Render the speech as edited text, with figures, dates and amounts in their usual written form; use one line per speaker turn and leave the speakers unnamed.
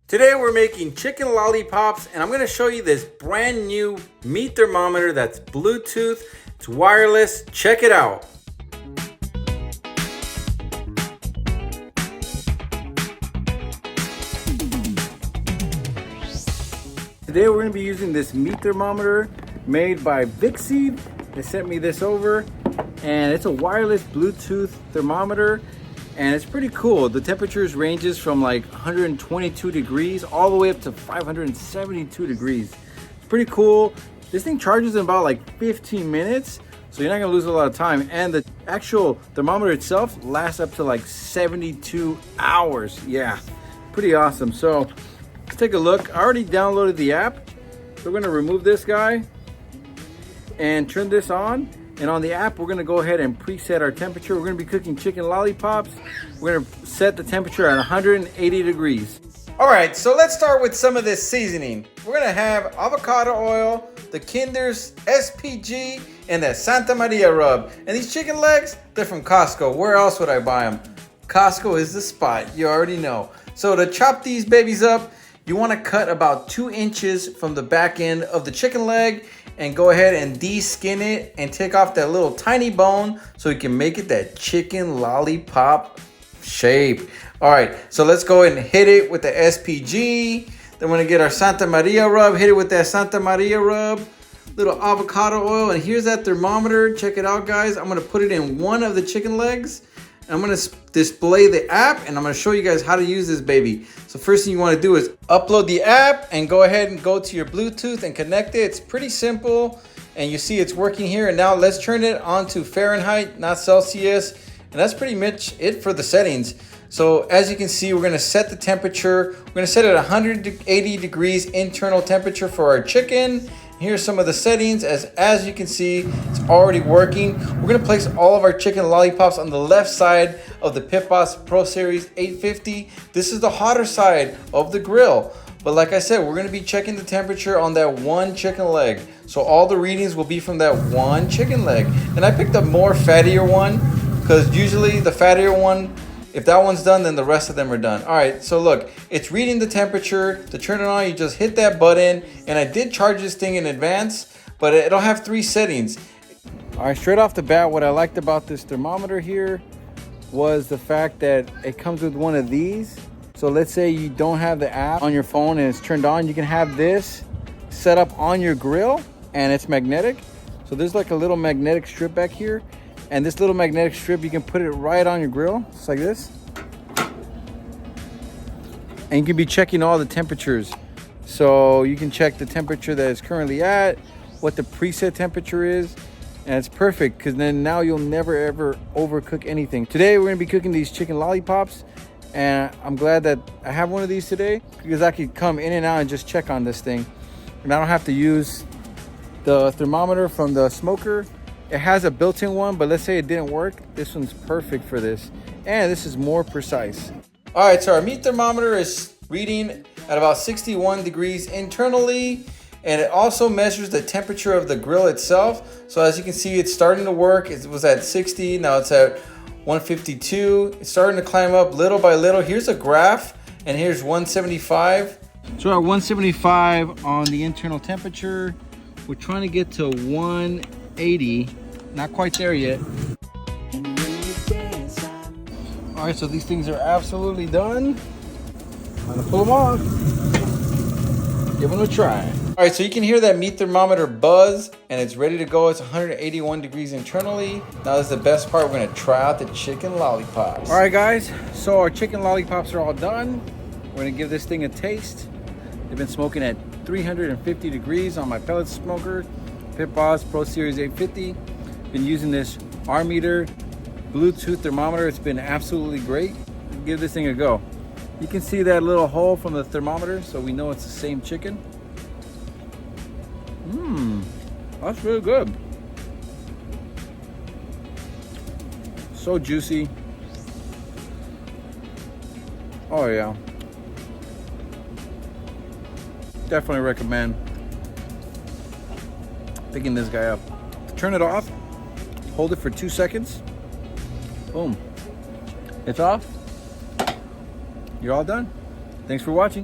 Today we're making chicken lollipops and I'm going to show you this brand new meat thermometer that's Bluetooth, it's wireless, check it out. Today we're going to be using this meat thermometer made by Vixie. They sent me this over and it's a wireless Bluetooth thermometer. And it's pretty cool. The temperatures ranges from like 122 degrees all the way up to 572 degrees. It's pretty cool. This thing charges in about like 15 minutes, so you're not gonna lose a lot of time. And the actual thermometer itself lasts up to like 72 hours. Yeah, pretty awesome. So let's take a look. I already downloaded the app. So we're gonna remove this guy and turn this on. And on the app, we're gonna go ahead and preset our temperature. We're gonna be cooking chicken lollipops. We're gonna set the temperature at 180 degrees. All right, so let's start with some of this seasoning. We're gonna have avocado oil, the Kinder's SPG, and that Santa Maria rub. And these chicken legs, they're from Costco. Where else would I buy them? Costco is the spot, you already know. So to chop these babies up, you wanna cut about 2 inches from the back end of the chicken leg and go ahead and de-skin it and take off that little tiny bone so you can make it that chicken lollipop shape. All right, so let's go ahead and hit it with the SPG. Then we're gonna get our Santa Maria rub, hit it with that Santa Maria rub, little avocado oil, and here's that thermometer. Check it out, guys. I'm gonna put it in one of the chicken legs. I'm gonna display the app and I'm gonna show you guys how to use this baby. So first thing you wanna do is upload the app and go ahead and go to your Bluetooth and connect it. It's pretty simple and you see it's working here. And now let's turn it on to Fahrenheit, not Celsius. And that's pretty much it for the settings. So as you can see, we're gonna set the temperature. We're gonna set it at 180 degrees internal temperature for our chicken. Here's some of the settings. As you can see, it's already working. We're gonna place all of our chicken lollipops on the left side of the Pit Boss Pro Series 850. This is the hotter side of the grill. But like I said, we're gonna be checking the temperature on that one chicken leg. So all the readings will be from that one chicken leg. And I picked a more fattier one because usually the fattier one, if that one's done, then the rest of them are done. All right, so look, it's reading the temperature. To turn it on, you just hit that button. And I did charge this thing in advance, but it'll have 3 settings. All right, straight off the bat, what I liked about this thermometer here was the fact that it comes with one of these. So let's say you don't have the app on your phone and it's turned on, you can have this set up on your grill and it's magnetic. So there's like a little magnetic strip back here. And this little magnetic strip, you can put it right on your grill, just like this. And you can be checking all the temperatures. So you can check the temperature that it's currently at, what the preset temperature is, and it's perfect because then now you'll never ever overcook anything. Today we're gonna be cooking these chicken lollipops, and I'm glad that I have one of these today because I could come in and out and just check on this thing. And I don't have to use the thermometer from the smoker. It has a built-in one, but let's say it didn't work. This one's perfect for this. And this is more precise. All right, so our meat thermometer is reading at about 61 degrees internally. And it also measures the temperature of the grill itself. So as you can see, it's starting to work. It was at 60, now it's at 152. It's starting to climb up little by little. Here's a graph, and here's 175. So at 175 on the internal temperature, we're trying to get to 180, not quite there yet. All right, so these things are absolutely done. I'm gonna pull them off. Give them a try. All right, so you can hear that meat thermometer buzz and it's ready to go. It's 181 degrees internally. Now this is the best part. We're gonna try out the chicken lollipops. All right, guys, so our chicken lollipops are all done. We're gonna give this thing a taste. They've been smoking at 350 degrees on my pellet smoker. Pit Boss Pro Series 850. Been using this R-meter Bluetooth thermometer. It's been absolutely great. Give this thing a go. You can see that little hole from the thermometer, so we know it's the same chicken. That's really good. So juicy. Oh yeah. Definitely recommend picking this guy up. Turn it off, hold it for 2 seconds. Boom. It's off. You're all done. Thanks for watching.